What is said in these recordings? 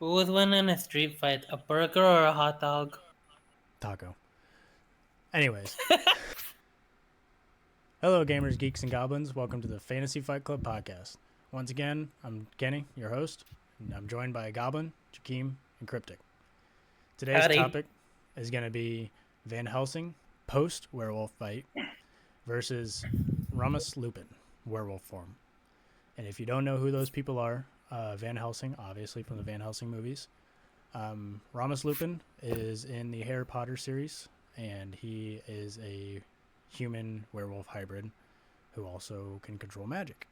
Who was winning a street fight, a burger or a hot dog? Taco. Anyways. Hello, gamers, geeks, and goblins. Welcome to the Fantasy Fight Club podcast. Once again, I'm Kenny, your host, and I'm joined by Goblin, Jakeem, and Cryptic. Today's topic is going to be Van Helsing post-werewolf fight versus Remus Lupin, werewolf form. And if you don't know who those people are, Van Helsing, obviously from the Van Helsing movies. Remus Lupin is in the Harry Potter series, and he is a human werewolf hybrid who also can control magic.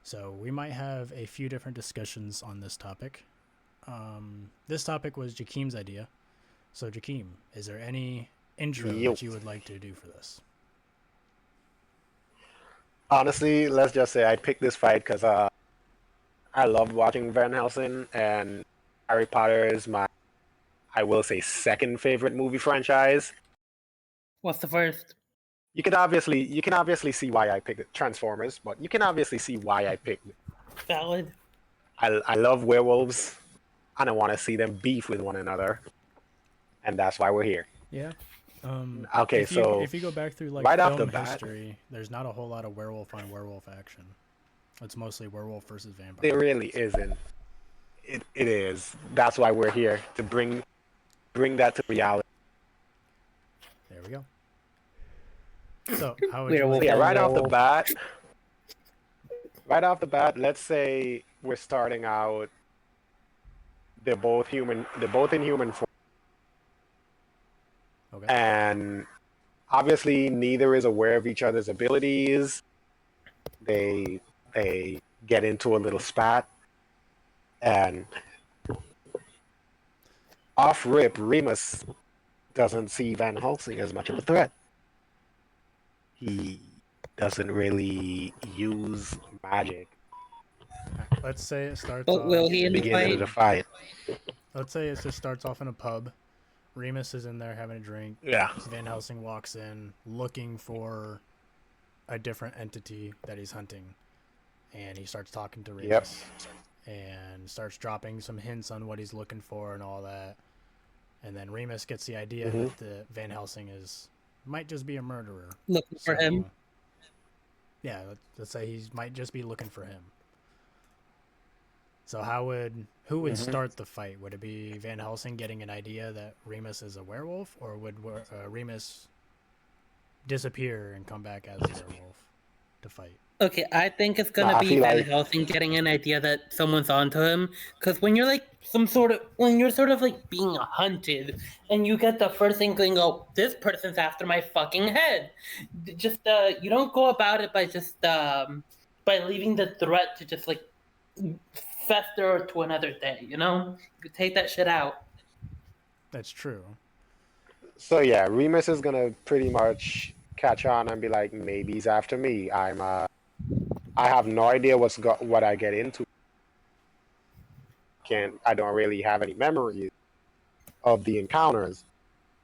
So we might have a few different discussions on this topic. This topic was Jakeem's idea. So Jakeem, is there any intro that you would like to do for this? Honestly, let's just say I picked this fight because I love watching Van Helsing, and Harry Potter is my, I will say, second favorite movie franchise. What's the first? You can obviously see why I picked it, Transformers, but you can obviously see why I picked it. Valid. I love werewolves, and I want to see them beef with one another, and that's why we're here. Yeah. Okay, if you go back through like right film history, there's not a whole lot of werewolf on werewolf action. It's mostly werewolf versus vampire. There really isn't. It is. That's why we're here, to bring that to reality. There we go. So how would you right off the bat, let's say we're starting out. They're both in human form. Okay. And obviously neither is aware of each other's abilities. They get into a little spat, and off rip, Remus doesn't see Van Helsing as much of a threat. He doesn't really use magic. Let's say it starts But will he in the beginning of the fight. Let's say it just starts off in a pub. Remus is in there having a drink. Yeah. Van Helsing walks in looking for a different entity that he's hunting. And he starts talking to Remus. Yep. And starts dropping some hints on what he's looking for and all that. And then Remus gets the idea that the Van Helsing might just be a murderer. Looking for him? Yeah, let's say he might just be looking for him. So who would start the fight? Would it be Van Helsing getting an idea that Remus is a werewolf, or would Remus disappear and come back as a werewolf to fight? Okay, I think it's gonna be Van Helsing getting an idea that someone's onto him. Because when you're like when you're sort of like being hunted, and you get the first inkling, oh, this person's after my fucking head. Just you don't go about it by just by leaving the threat to just like fester to another day. You know, you take that shit out. That's true. So yeah, Remus is gonna pretty much catch on and be like, maybe he's after me. I have no idea what I get into. I don't really have any memories of the encounters.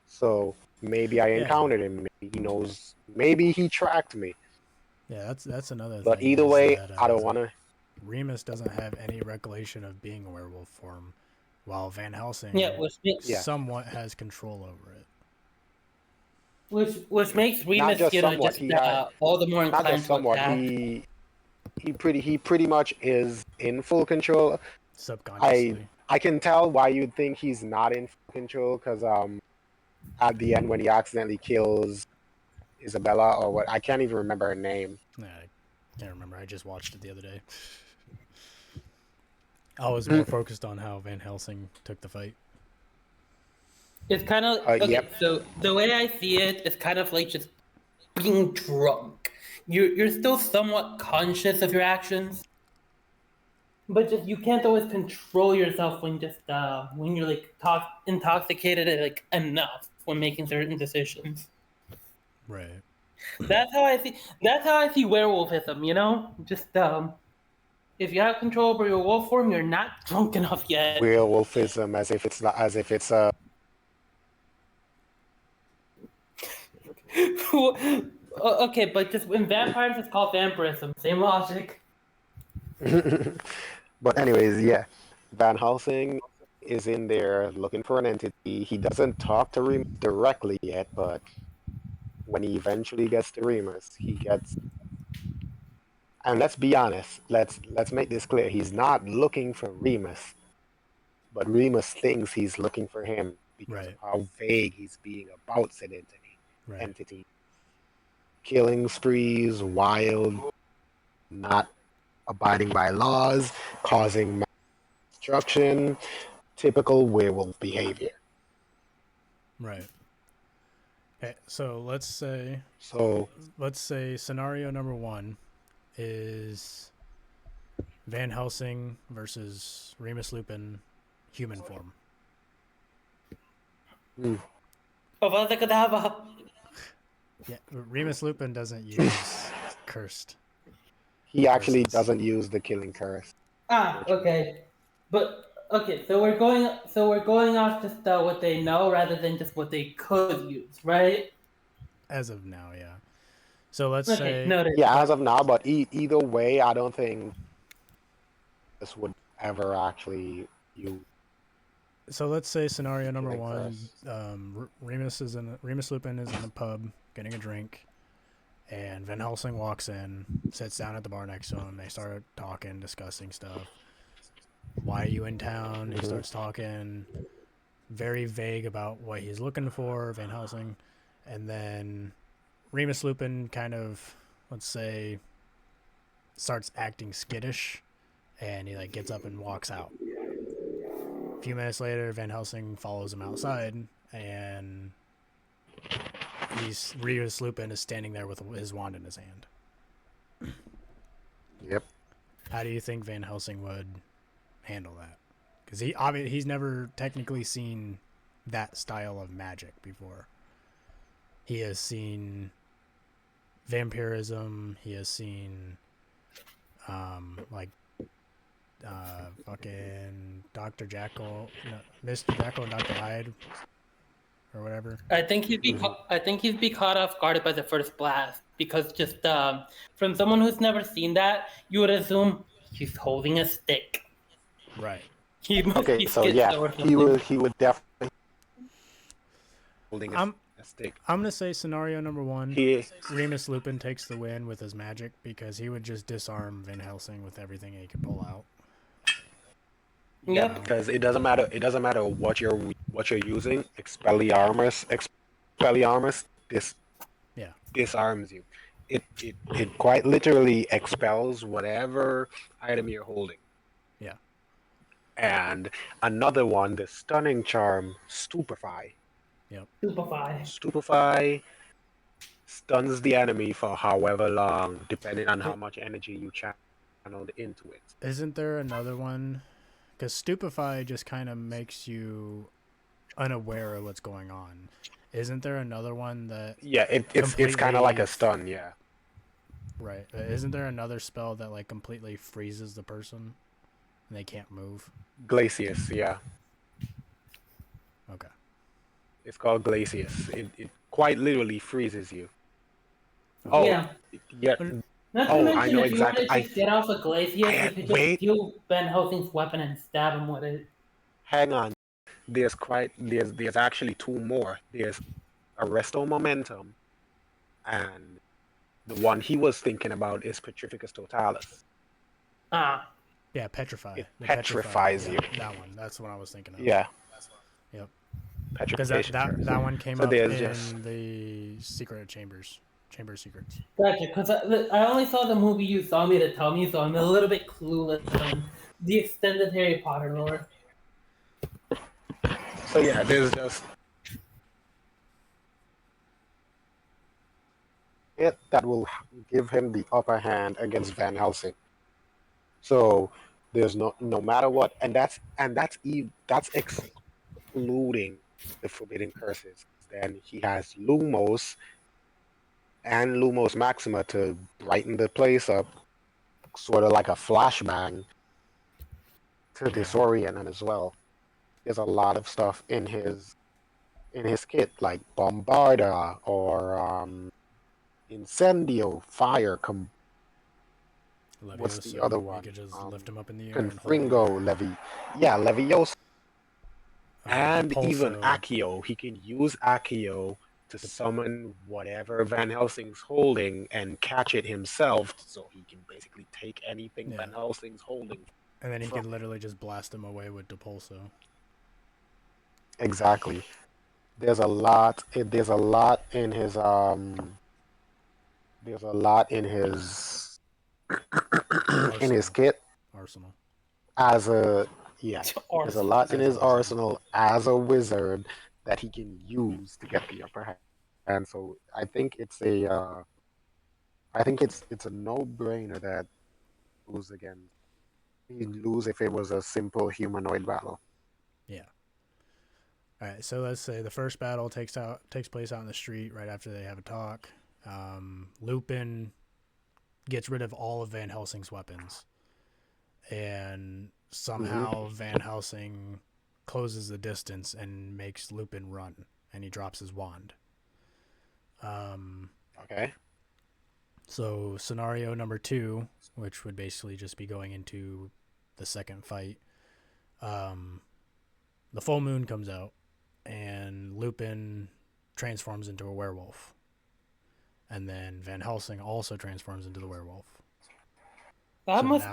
So maybe I encountered him. Maybe he knows. Maybe he tracked me. Yeah, that's another thing. But either way, I don't want to. Remus doesn't have any recollection of being a werewolf form, while Van Helsing somewhat has control over it. Which makes Remus, all the more inclined not just somewhat. To he pretty much is in full control. Subconsciously. I can tell why you'd think he's not in full control, because at the end when he accidentally kills Isabella, or what, I can't even remember her name. Yeah, I can't remember. I just watched it the other day. I was more focused on how Van Helsing took the fight. It's kind of So the way I see it is kind of like just being drunk. You're still somewhat conscious of your actions, but just you can't always control yourself when you're like intoxicated like enough when making certain decisions. Right. That's how I see werewolfism. You know, just if you have control over your wolf form, you're not drunk enough yet. Werewolfism, as if it's a. Okay, but just in vampires, it's called vampirism. Same logic. But anyways, yeah, Van Helsing is in there looking for an entity. He doesn't talk to Remus directly yet, but when he eventually gets to Remus, he gets. And let's be honest. Let's make this clear. He's not looking for Remus, but Remus thinks he's looking for him because of how vague he's being about said entity. Killing sprees, wild, not abiding by laws, causing destruction, typical werewolf behavior. Right. Okay, so let's say scenario number 1 is Van Helsing versus Remus Lupin, human form. Yeah, Remus Lupin doesn't use cursed. He actually doesn't use the killing curse. Okay. But okay, so we're going off just what they know rather than just what they could use, right? As of now, yeah. So let's say noted. Yeah, as of now, but either way, I don't think this would ever actually use. So let's say scenario number 1, Remus Lupin is in a pub getting a drink, and Van Helsing walks in, sits down at the bar next to him. They start talking, discussing stuff. Why are you in town? He starts talking, very vague about what he's looking for, Van Helsing, and then Remus Lupin kind of, let's say, starts acting skittish, and he gets up and walks out. A few minutes later, Van Helsing follows him outside, and Remus Lupin is standing there with his wand in his hand. Yep. How do you think Van Helsing would handle that? Because he's never technically seen that style of magic before. He has seen vampirism. He has seen fucking Dr. Jekyll, Mr. Jekyll and Dr. Hyde, or whatever. I think he'd be caught off guard by the first blast because just from someone who's never seen that, you would assume he's holding a stick. Right. He would definitely holding a stick. I'm gonna say scenario number 1. Remus Lupin takes the win with his magic because he would just disarm Van Helsing with everything he could pull out. Yeah, because it doesn't matter. It doesn't matter what you're using. Expelliarmus disarms you. It quite literally expels whatever item you're holding. Yeah. And another one, the stunning charm, Stupefy. Yep. Stupefy stuns the enemy for however long, depending on how much energy you channeled into it. Isn't there another one? Because Stupefy just kind of makes you unaware of what's going on. Isn't there another one that... Yeah, it's kind of like a stun, yeah. Right. Isn't there another spell that completely freezes the person and they can't move? Glacius, yeah. Okay. It's called Glacius. It quite literally freezes you. Oh, yeah. Yeah. I know exactly. If you wanted to get off a Glacius, you could just steal Van Helsing's weapon and stab him with it. Hang on. There's actually 2 more. There's Arresto Momentum, and the one he was thinking about is Petrificus Totalis. Yeah, Petrify. It petrifies you. That one. That's what I was thinking of. Yeah. Yep. Because that one came up in the Secret Chambers. Chamber of Secrets. Gotcha, because I only saw the movie you saw me to tell me, so I'm a little bit clueless on the extended Harry Potter lore. So yeah, there's just it that will give him the upper hand against Van Helsing. So there's no matter what, and that's excluding the forbidden curses. Then he has Lumos and Lumos Maxima to brighten the place up, sort of like a flashbang to disorient him as well. There's a lot of stuff in his kit, like Bombarda or Incendio, Fire. What's the other one? You could just lift him up in the air. Confringo, Leviosa. And even Pulso. Accio, he can use Accio to summon whatever Van Helsing's holding and catch it himself, so he can basically take anything Van Helsing's holding. And then he can literally just blast him away with Depulso. Exactly. There's a lot. There's a lot in his. There's a lot in his. in his kit. Arsenal. As a there's a lot in his arsenal as a wizard that he can use to get the upper hand. And so I think it's a. I think it's a no-brainer that lose again. He'd lose if it was a simple humanoid battle. Yeah. All right, so let's say the first battle takes place out in the street right after they have a talk. Lupin gets rid of all of Van Helsing's weapons, and somehow Van Helsing closes the distance and makes Lupin run, and he drops his wand. Okay. So scenario number 2, which would basically just be going into the second fight, the full moon comes out, and Lupin transforms into a werewolf. And then Van Helsing also transforms into the werewolf. That must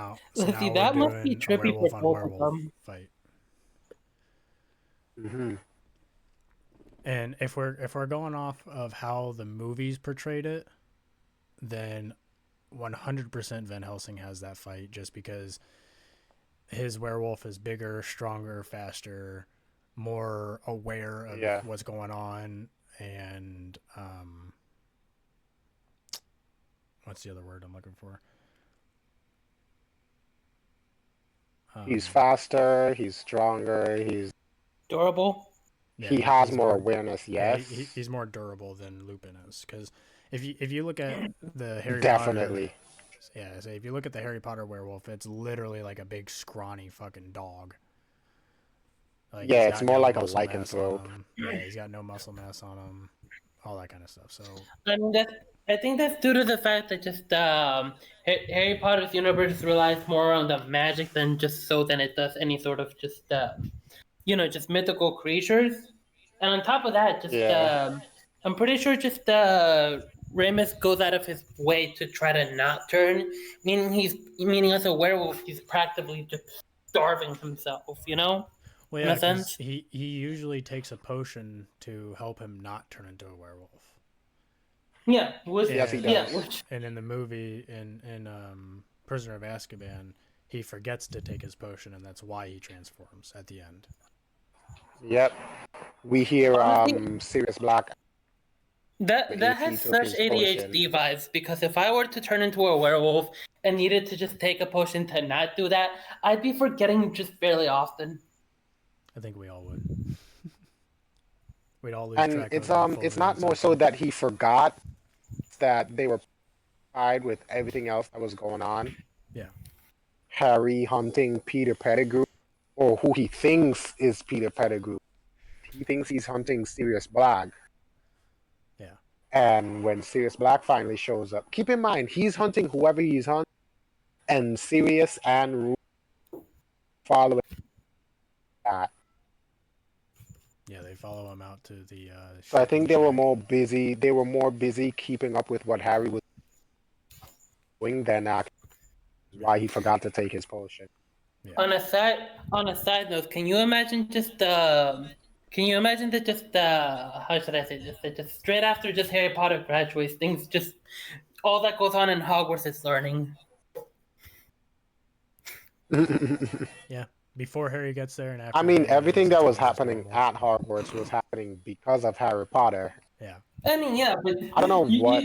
be trippy for both of them. Fight. And if we're going off of how the movies portrayed it, then 100% Van Helsing has that fight, just because his werewolf is bigger, stronger, faster, more aware of what's going on, and what's the other word I'm looking for? He's faster, he's stronger, he's durable. Yeah, he has more awareness, yes. Yeah, he's more durable than Lupin is, because if you look at the Harry Definitely. Potter, yeah, so if you look at the Harry Potter werewolf, it's literally like a big scrawny fucking dog. Like, yeah, it's more like a lycanthrope. Yeah, he's got no muscle mass on him, all that kind of stuff. So I think that's due to the fact that just Harry Potter's universe relies more on the magic than it does any sort of just just mythical creatures. And on top of that, I'm pretty sure Remus goes out of his way to try to not turn. Meaning as a werewolf, he's practically just starving himself, Well, yeah, in a sense. He usually takes a potion to help him not turn into a werewolf. Yeah, yes, he does. And in the movie, in Prisoner of Azkaban, he forgets to take his potion, and that's why he transforms at the end. Yep, we hear Sirius Black. That has such ADHD vibes, because if I were to turn into a werewolf and needed to just take a potion to not do that, I'd be forgetting just fairly often. I think we all would. We'd all lose track of it. It's not more so that he forgot, that they were tied with everything else that was going on. Yeah. Harry hunting Peter Pettigrew, or who he thinks is Peter Pettigrew. He thinks he's hunting Sirius Black. Yeah. And when Sirius Black finally shows up, keep in mind, he's hunting whoever he's hunting, and Sirius and Rue following that. Yeah, they follow him out to the. So I think they were more busy. They were more busy keeping up with what Harry was doing than why he forgot to take his potion. Yeah. On a side note, can you imagine how should I say this? That just straight after just Harry Potter graduates, things just all that goes on in Hogwarts is learning. Yeah. Before Harry gets there and after. I mean, everything that was happening at Hogwarts was happening because of Harry Potter. Yeah. I mean, yeah, but I don't know what.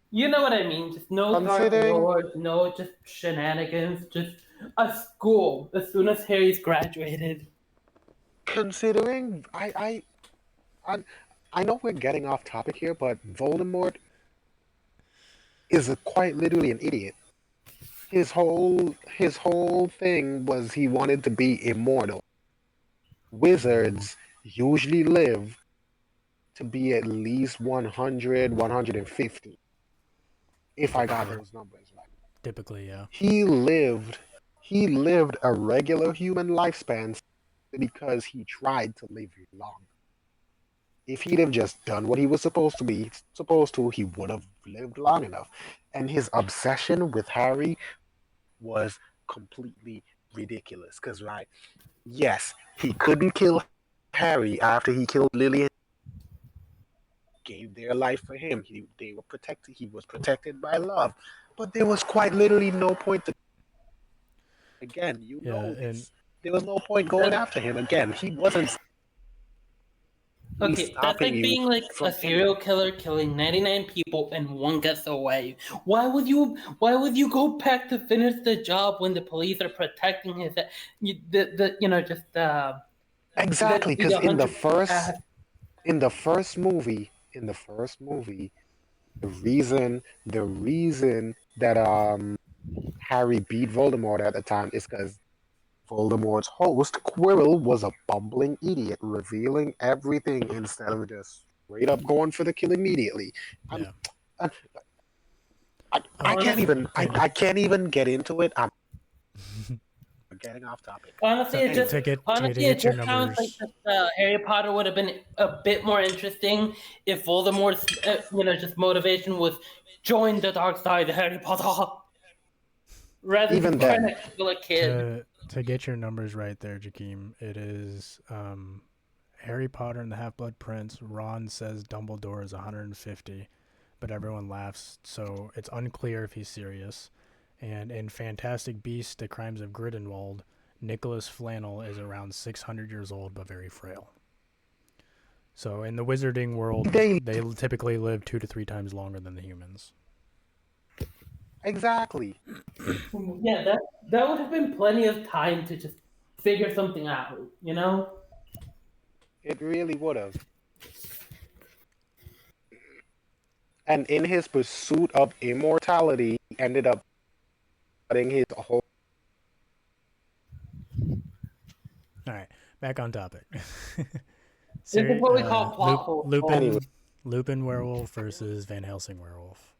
You know what I mean? Just no Dark Lord, no just shenanigans, just a school as soon as Harry's graduated. Considering, I know we're getting off topic here, but Voldemort is quite literally an idiot. His whole thing was he wanted to be immortal. Wizards usually live to be at least 100, 150. If I got those numbers right. Typically, yeah. He lived a regular human lifespan because he tried to live long. If he'd have just done what he was supposed to, he would have lived long enough. And his obsession with Harry was completely ridiculous. Because, right, yes, he couldn't kill Harry after he killed Lily and gave their life for him. They were protected. He was protected by love. But there was quite literally no point to. Again, you know this. There was no point going after him again. He wasn't. Okay, that's like being like a serial killer killing 99 people and one gets away. Why would you go back to finish the job when the police are protecting his exactly, because in the first movie, the reason that Harry beat Voldemort at the time is because Voldemort's host, Quirrell, was a bumbling idiot, revealing everything instead of just straight up going for the kill immediately. Yeah. I can't even get into it. I'm getting off topic. Honestly, it just sounds like Harry Potter would have been a bit more interesting if Voldemort's just motivation was join the dark side, Harry Potter, rather than trying to kill a kid. To get your numbers right there, Jakeem, it is Harry Potter and the Half-Blood Prince. Ron says Dumbledore is 150, but everyone laughs, so it's unclear if he's serious. And in Fantastic Beasts: The Crimes of Grindelwald, Nicholas Flamel is around 600 years old, but very frail. So in the wizarding world, they typically live 2 to 3 times longer than the humans. Exactly. Yeah, that would have been plenty of time to just figure something out, you know? It really would have. And in his pursuit of immortality, he ended up cutting his whole. All right, back on topic. This is what we call plot hole. Lupin Werewolf versus Van Helsing Werewolf.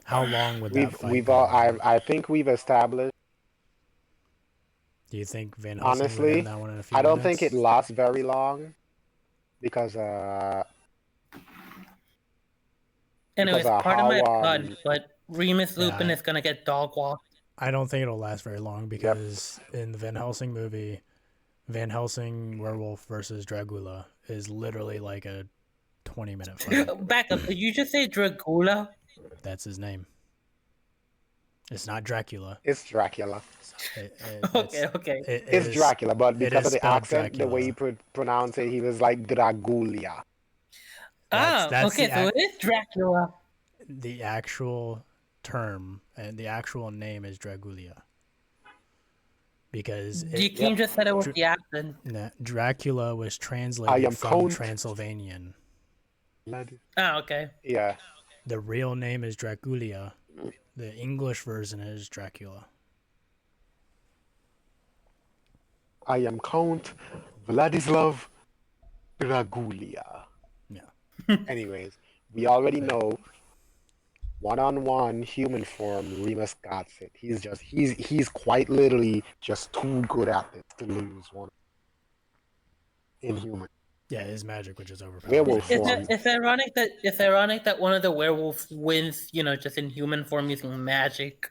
How long would that fight go? I think we've established. Do you think Van Helsing honestly would win that one in a few I don't minutes? think it lasts very long because anyways, pardon my pun, but Remus Lupin is gonna get dog walked. I don't think it'll last very long because in the Van Helsing movie, Van Helsing Werewolf versus Dracula is literally like a 20-minute fight. Back up, did you just say Dracula? That's his name. It's not Dracula. It's Dracula. Okay. It's Dracula, but because of the accent, the way he pronounced it, he was like Dragulia. Okay, so it is Dracula. The actual term and the actual name is Dragulia. Because Jakeem just said it was the accent. Dracula was translated from Transylvanian. Okay. Yeah. The real name is Draculia. The English version is Dracula. I am Count Vladislav Dragulia. Yeah. Anyways, we already know one-on-one human form, Remus got it. He's quite literally just too good at this to lose one in human. Yeah, his magic, which is overpowered. Werewolf form. It's ironic that one of the werewolves wins, just in human form using magic,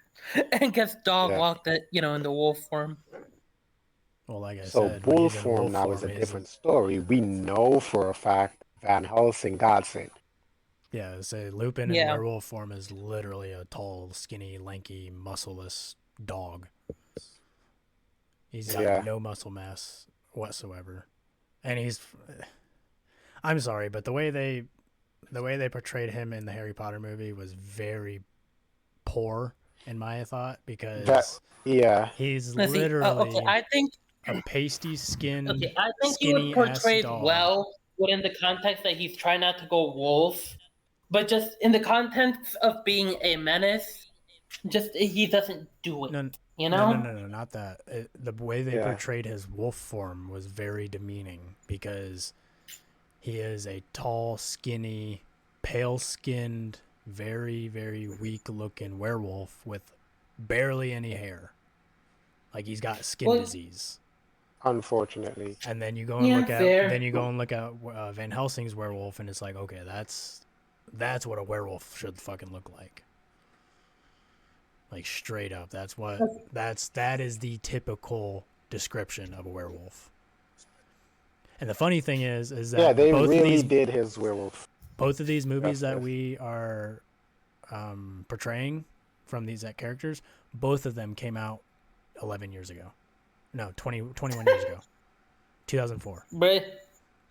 and gets dog walked in the wolf form. Well, like I said, so wolf form now is a different story. We know for a fact Van Helsing got it. Yeah, say Lupin in werewolf form is literally a tall, skinny, lanky, muscleless dog. He's got no muscle mass whatsoever. And I'm sorry, but the way they portrayed him in the Harry Potter movie was very poor in my thought because he's literally I think a pasty skinned, I think he was portrayed well within the context that he's trying not to go wolf, but just in the context of being a menace, just he doesn't do it. No, not that. The way they portrayed his wolf form was very demeaning because he is a tall, skinny, pale-skinned, very, very weak-looking werewolf with barely any hair. Like he's got skin disease. Unfortunately. And then you go and look at Van Helsing's werewolf, and it's like, okay, that's what a werewolf should fucking look like. Like straight up, that is the typical description of a werewolf. And the funny thing is that they really did his werewolf. Both of these movies that we are portraying from these characters, both of them came out 11 years ago. No, 21 years ago. 2004. But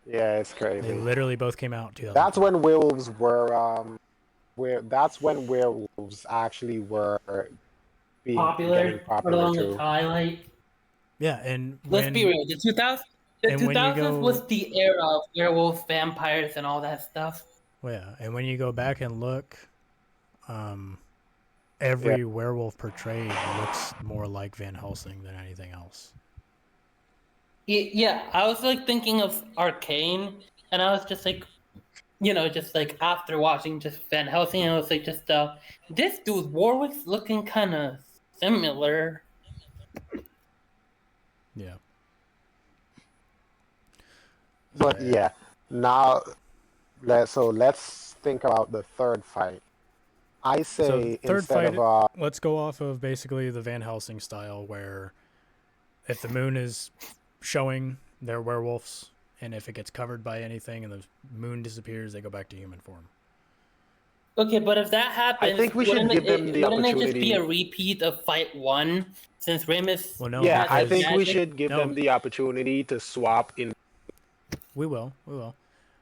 yeah, it's crazy. They literally both came out 2004. That's when werewolves were that's when werewolves actually were getting popular along too. the Twilight. Yeah, and let's be real, the 2000s was the era of werewolves, vampires, and all that stuff. Well, yeah, and when you go back and look, every werewolf portrayed looks more like Van Helsing than anything else. Yeah, I was like thinking of Arcane, and I was just like, just like after watching just Van Helsing, I was like, this dude Warwick's looking kind of similar. Yeah. But yeah, now let's think about the third fight. I say let's go off of basically the Van Helsing style, where if the moon is showing, they're werewolves, and if it gets covered by anything and the moon disappears, they go back to human form. Okay, but if that happens, I think we should give them the opportunity. Wouldn't it just be a repeat of Fight 1 since Remus? Well, no. Yeah, I think we should give them the opportunity to swap in. We will.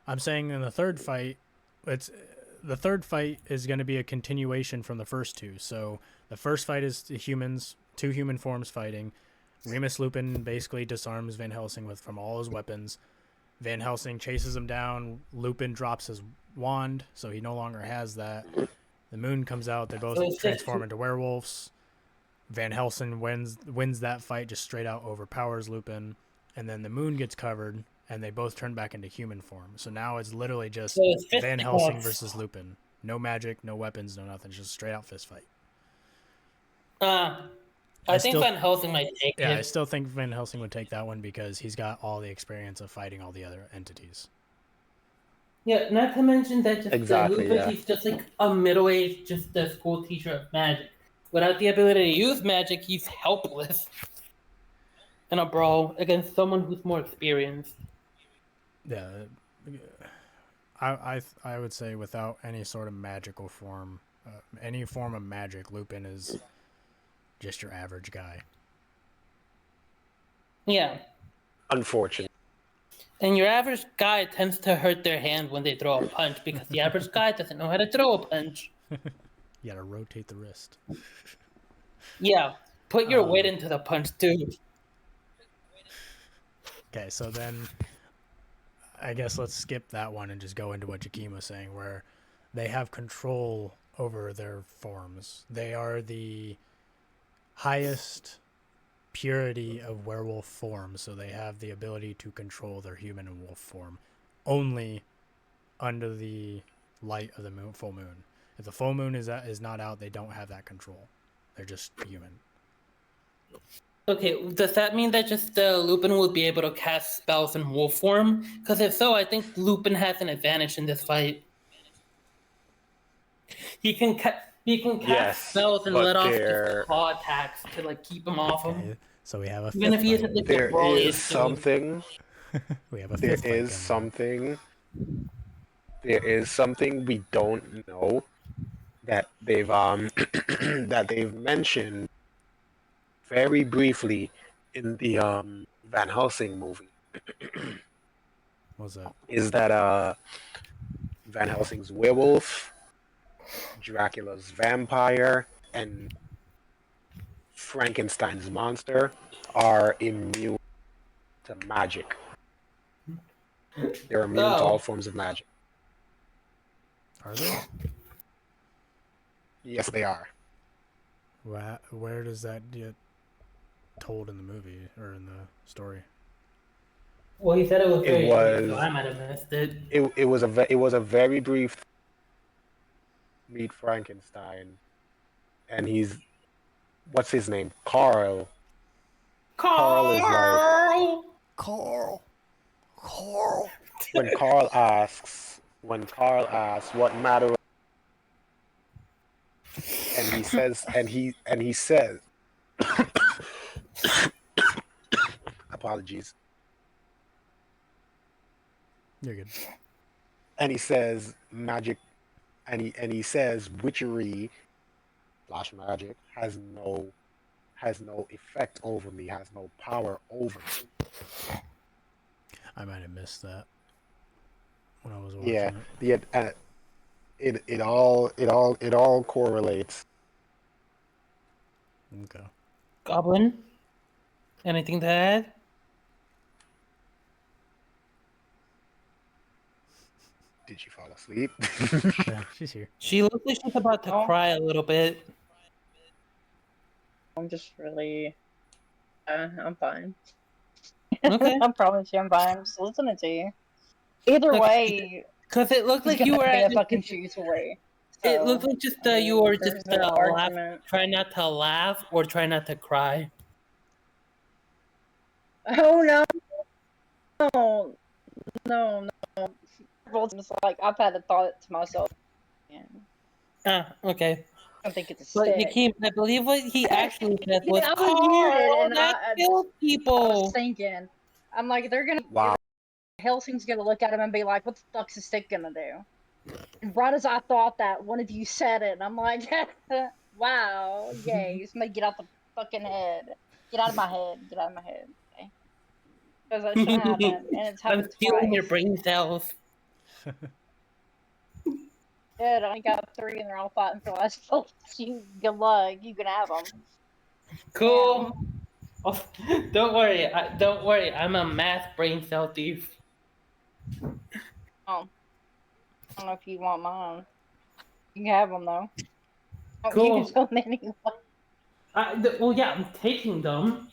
I'm saying in the third fight, the third fight is going to be a continuation from the first two. So the first fight is the humans, two human forms fighting. Remus Lupin basically disarms Van Helsing from all his weapons. Van Helsing chases him down. Lupin drops his wand, so he no longer has that. The moon comes out. They both transform into werewolves. Van Helsing wins that fight, just straight out overpowers Lupin. And then the moon gets covered, and they both turn back into human form. So now it's literally just Van Helsing versus Lupin. No magic, no weapons, no nothing. Just straight out fist fight. I think Van Helsing might take it. Yeah, I still think Van Helsing would take that one because he's got all the experience of fighting all the other entities. Yeah, not to mention that Lupin, he's just like a middle-aged, just a school teacher of magic. Without the ability to use magic, he's helpless in a brawl against someone who's more experienced. Yeah, I would say without any sort of magical form, any form of magic, Lupin is just your average guy. Yeah. Unfortunate. And your average guy tends to hurt their hand when they throw a punch because the average guy doesn't know how to throw a punch. You gotta rotate the wrist. Yeah. Put your weight into the punch too. Okay, so then I guess let's skip that one and just go into what Jakeem was saying, where they have control over their forms. They are the highest purity of werewolf form, so they have the ability to control their human and wolf form only under the light of the full moon. If the full moon is not out, they don't have that control. They're just human. Okay, does that mean that just Lupin will be able to cast spells in wolf form? Because if so, I think Lupin has an advantage in this fight. He can cast spells and let off just claw attacks to like keep him off him. So we have a even if he isn't like the brawliest. There is something we don't know that they've that they've mentioned very briefly in the Van Helsing movie. What's that? Is that Van Helsing's werewolf, Dracula's vampire, and Frankenstein's monster are immune to magic. They're immune to all forms of magic. Are they? Yes, they are. Where does that get told in the movie or in the story? Well, he said it was very brief, so I might have missed it. It was a very brief. Meet Frankenstein, and he's what's his name? Carl. Carl is like when Carl asks what matter, and he says, apologies, You're good. and he says magic, and he says witchery slash magic has no effect over me, has no power over me. I might have missed that when I was watching Yeah, it. it all correlates. Okay. Goblin, anything to add? Did she fall asleep? Yeah, she's here. She looks like she's about to cry a little bit. I'm just really, I'm fine. Okay. I promise you I'm fine. I'm just listening to you. Either way, Because it looked like he's you gonna were be at a fucking choose away. It So, looked like just I you mean, were there's just no laugh, argument. try not to laugh or try not to cry. Oh no, no, no, no. It's like I've had a thought to myself, and Okay. I think it's a But stick. Yakeem, I believe what he actually said was, I was muted, Carl, and that kills I people. was thinking, I'm like, they're gonna. Wow. Helsing's gonna look at him and be like, "What the fuck's a stick gonna do?" And right as I thought that, one of you said it, and I'm like, "Wow, yay!" It's gonna get out the fucking head. Get out of my head. Get out of my head. Okay? Because that shouldn't happen, and it's I'm happened stealing your twice. brain cells. Good. I only got 3, and they're all fighting for last place. You good luck. You can have them. Cool. Oh, don't worry. Don't worry. I'm a math brain cell thief. Oh, I don't know if you want mine. You can have them though. Don't Cool. use them anyway. Well, yeah, I'm taking them.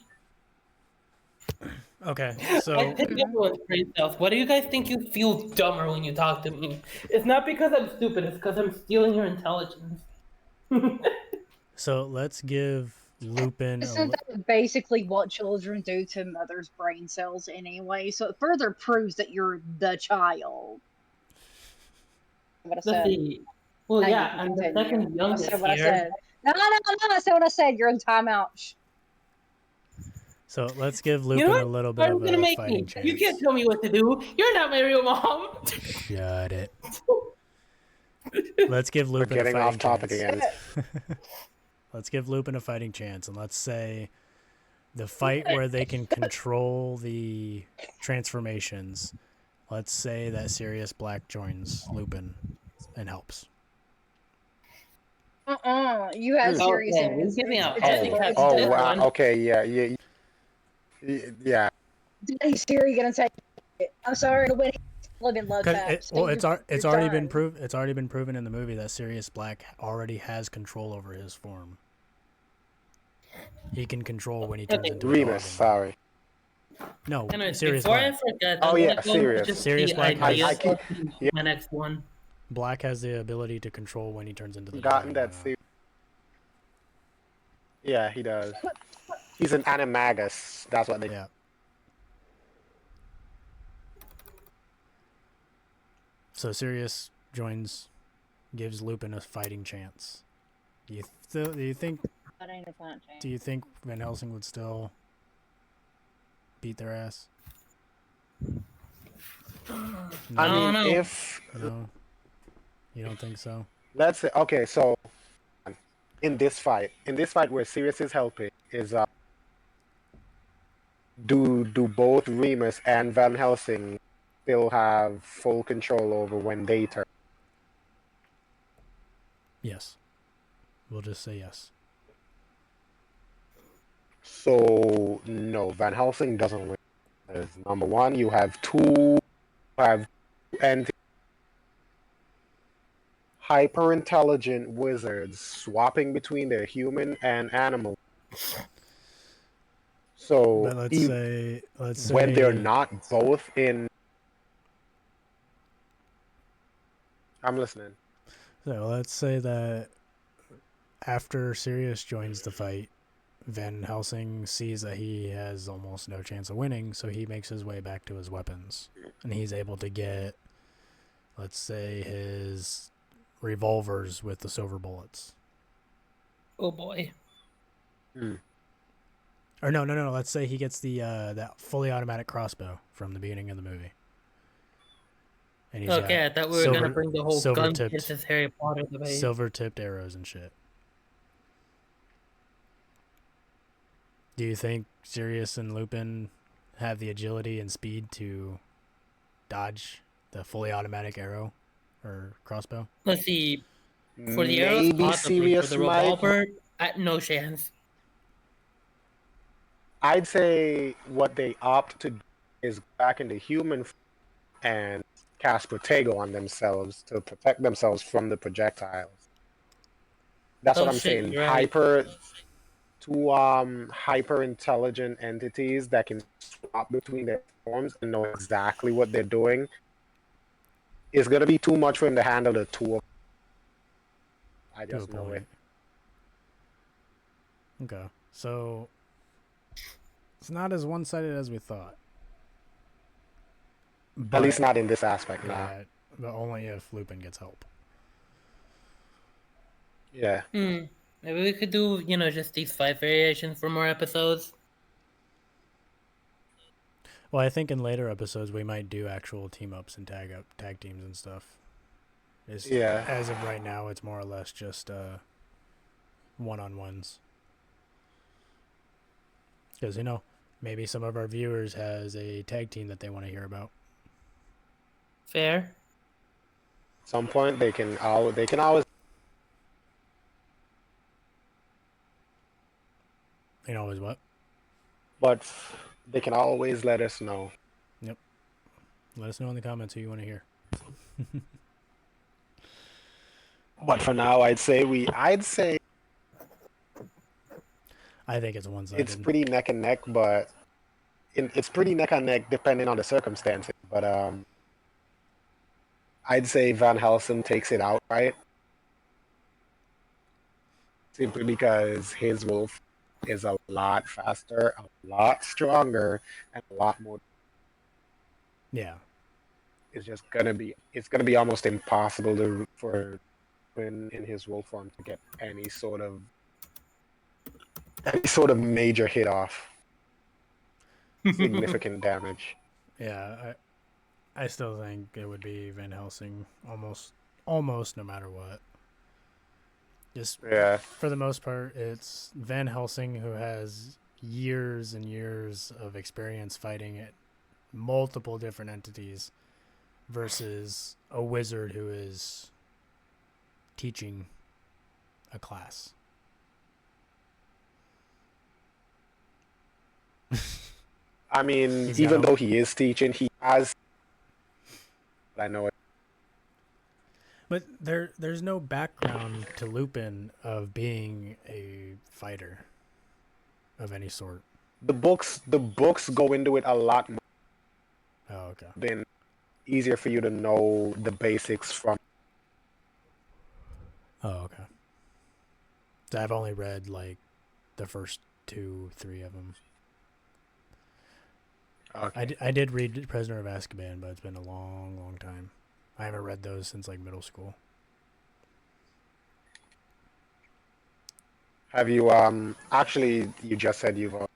Okay, I so take everyone's brain cells. What do you guys think you feel dumber when you talk to me? It's not because I'm stupid. It's because I'm stealing your intelligence. let's give Lupin Isn't that basically what children do to mothers' brain cells anyway? So it further proves that you're the child. What I Let's said. see. Well, Now yeah, you I'm can the continue. second I youngest said what I here. said. No, I said what I said. You're in timeout. Shh. So let's give You know Lupin what? a little bit Are of you gonna a make fighting me? chance. You can't tell me what to do. You're not my real mom. Shut it. Let's give We're Lupin a getting fighting off topic chance. again. Let's give Lupin a fighting chance, and let's say the fight where they can control the transformations. Let's say that Sirius Black joins Lupin and helps. You have serious. Okay, you give me a Wow. Okay, yeah. Daddy Siri gonna take it. I'm sorry to win. Living love taps. It's already been proved. It's already been proven in the movie that Sirius Black already has control over his form. He can control when he turns into Remus, sorry. No, Anyways, Sirius before Black. I forget, Oh, I'm yeah, gonna go Sirius. just Sirius the Black ideas has- of my next one. Black has the ability to control when he turns into the Gotten dragon. that. Yeah, he does. He's an animagus. That's what they. Yeah. So Sirius joins, gives Lupin a fighting chance. Do you think? That ain't a fighting chance. Do you think Van Helsing would still beat their ass? I mean, no. if No, you don't think so? let's say, okay, so in this fight where Sirius is helping, is do both Remus and Van Helsing still have full control over when they turn? Yes. We'll just say yes. So no, Van Helsing doesn't win. Because number one, you have two hyper intelligent wizards swapping between their human and animal. So But let's say when they're not both in. I'm listening. So let's say that after Sirius joins the fight, Van Helsing sees that he has almost no chance of winning, so he makes his way back to his weapons. And he's able to get, let's say, his revolvers with the silver bullets. Oh boy. Or no. Let's say he gets the that fully automatic crossbow from the beginning of the movie. And he's Okay, I thought we were gonna bring the whole gun versus Harry Potter debate. Silver-tipped arrows and shit. Do you think Sirius and Lupin have the agility and speed to dodge the fully automatic arrow or crossbow? Let's see. For the arrows, possibly. Sirius for the revolver, no chance. I'd say what they opt to do is back into human and cast Protego on themselves to protect themselves from the projectiles. That's what I'm saying. Right. Hyper intelligent entities that can swap between their forms and know exactly what they're doing is gonna be too much for him to handle the two of them. I just know it. Okay. So it's not as one-sided as we thought. At least not in this aspect, nah. But only if Lupin gets help. Yeah. Maybe we could do, just these 5 variations for more episodes. Well, I think in later episodes we might do actual team-ups and tag teams and stuff. As of right now, it's more or less just one-on-ones. Because, maybe some of our viewers has a tag team that they want to hear about. Fair. At some point, they can always. They can always what? But they can always let us know. Yep. Let us know in the comments who you want to hear. But for now, I'd say I think it's one-sided. It's pretty neck and neck, but it's pretty neck and neck depending on the circumstances. But I'd say Van Helsing takes it outright, simply because his wolf is a lot faster, a lot stronger, and a lot more. Yeah. It's gonna be almost impossible for in his wolf form to get any sort of major hit off, significant damage. Yeah, I still think it would be Van Helsing almost no matter what. Just for the most part, it's Van Helsing who has years and years of experience fighting at multiple different entities versus a wizard who is teaching a class. I mean, even though he is teaching, he has. I know it. But there's no background to Lupin of being a fighter of any sort. The books go into it a lot more. Oh, okay. Been easier for you to know the basics from. Oh, okay. So I've only read like the first 2-3 of them. Okay. I did read Prisoner of Azkaban, but it's been a long, long time. I haven't read those since like middle school. Have you actually? You just said you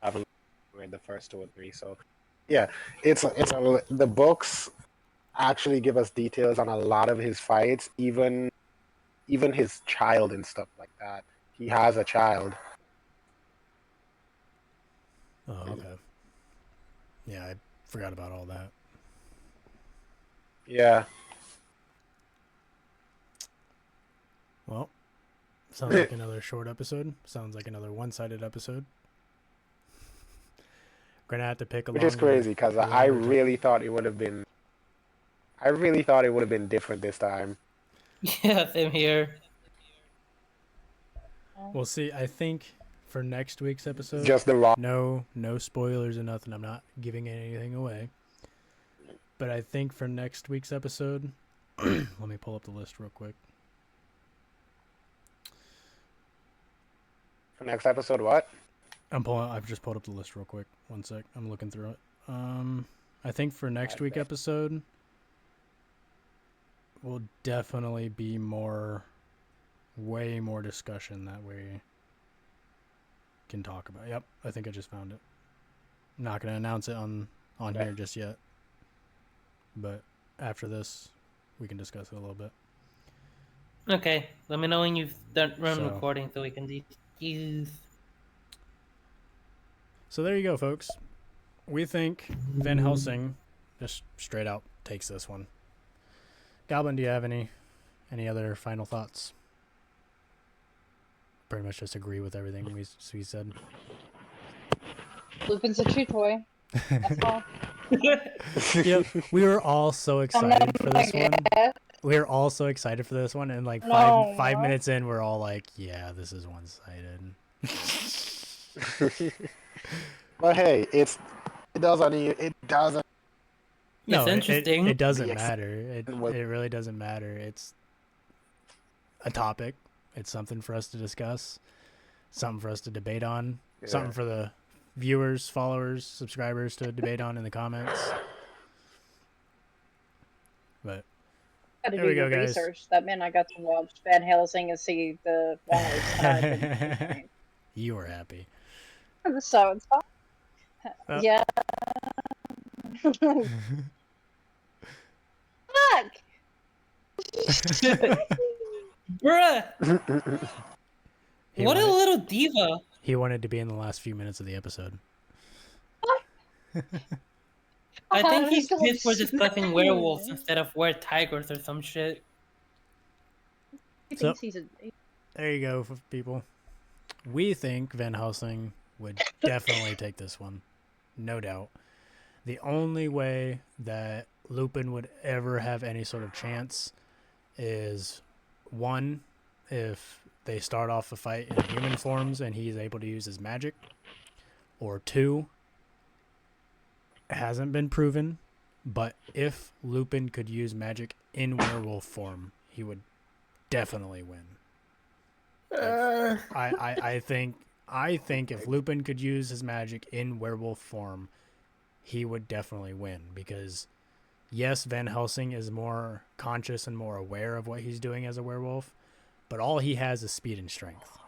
haven't read the first 2 or 3, so yeah, the books actually give us details on a lot of his fights, even his child and stuff like that. He has a child. Oh, okay. Yeah, I forgot about all that. Yeah. Well, sounds like another short episode. Sounds like another one-sided episode. We're gonna have to pick a. Which is crazy because I really thought it would have been. I really thought it would have been different this time. Yeah, same here. We'll see. I think for next week's episode, Just the raw. No spoilers or nothing. I'm not giving anything away. But I think for next week's episode, let me pull up the list real quick. For next episode, what? I've just pulled up the list real quick. One sec. I'm looking through it. I think for next week episode, will definitely be way more discussion that we can talk about. Yep, I think I just found it. I'm not going to announce it on here just yet, but after this, we can discuss it a little bit. Okay, let me know when you've done recording so we can use. So there you go, folks. We think Van Helsing just straight out takes this one. Goblin, do you have any other final thoughts? Pretty much just agree with everything we said. Lupin's a true toy. That's all. Yep, we were all so excited for this one. We were all so excited for this one, and like five minutes in, we're all like, "Yeah, this is one-sided." But hey, it doesn't. No, it's interesting. It doesn't matter. It really doesn't matter. It's a topic. It's something for us to discuss. Something for us to debate on. Yeah. Something for the viewers, followers, subscribers to debate on in the comments. But there we go, guys. Research. That meant I got to watch Van Helsing and see the long. You were happy. So it's fine. Yeah. Fuck! Bruh! What a little diva! He wanted to be in the last few minutes of the episode. I think he's pissed for discussing werewolves instead of were tigers or some shit. So, there you go, people. We think Van Helsing would definitely take this one. No doubt. The only way that Lupin would ever have any sort of chance is, one, if they start off a fight in human forms and he's able to use his magic, or two, it hasn't been proven, but if Lupin could use magic in werewolf form, he would definitely win. I think if Lupin could use his magic in werewolf form, he would definitely win, because yes, Van Helsing is more conscious and more aware of what he's doing as a werewolf, but all he has is speed and strength.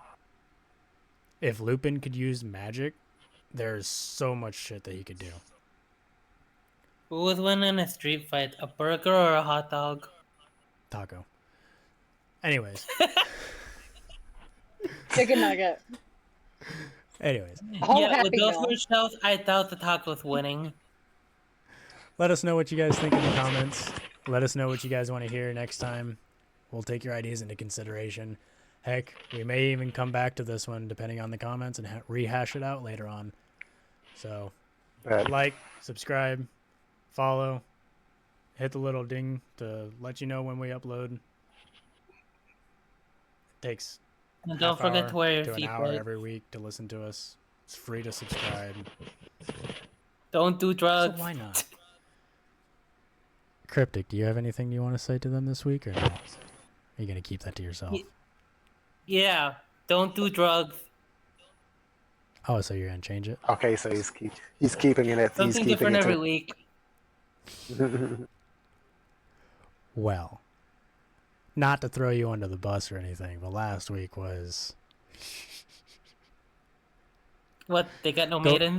If Lupin could use magic, there's so much shit that he could do. Who would win in a street fight, a burger or a hot dog? Taco. Anyways. Chicken nugget. Anyways. Yeah, with those food shells, I doubt the taco's winning. Let us know what you guys think in the comments. Let us know what you guys want to hear next time. We'll take your ideas into consideration. Heck, we may even come back to this one depending on the comments and rehash it out later on. So, like, subscribe, follow, hit the little ding to let you know when we upload. It takes and don't forget to wear your seatbelt. An hour every week to listen to us. It's free to subscribe. Don't do drugs. So why not? Cryptic, do you have anything you want to say to them this week, or no? Are you going to keep that to yourself? Yeah, don't do drugs. Oh, so you're going to change it? Okay, so he's keeping it. Something different every week. Well, not to throw you under the bus or anything, but last week was... What? They got no maidens?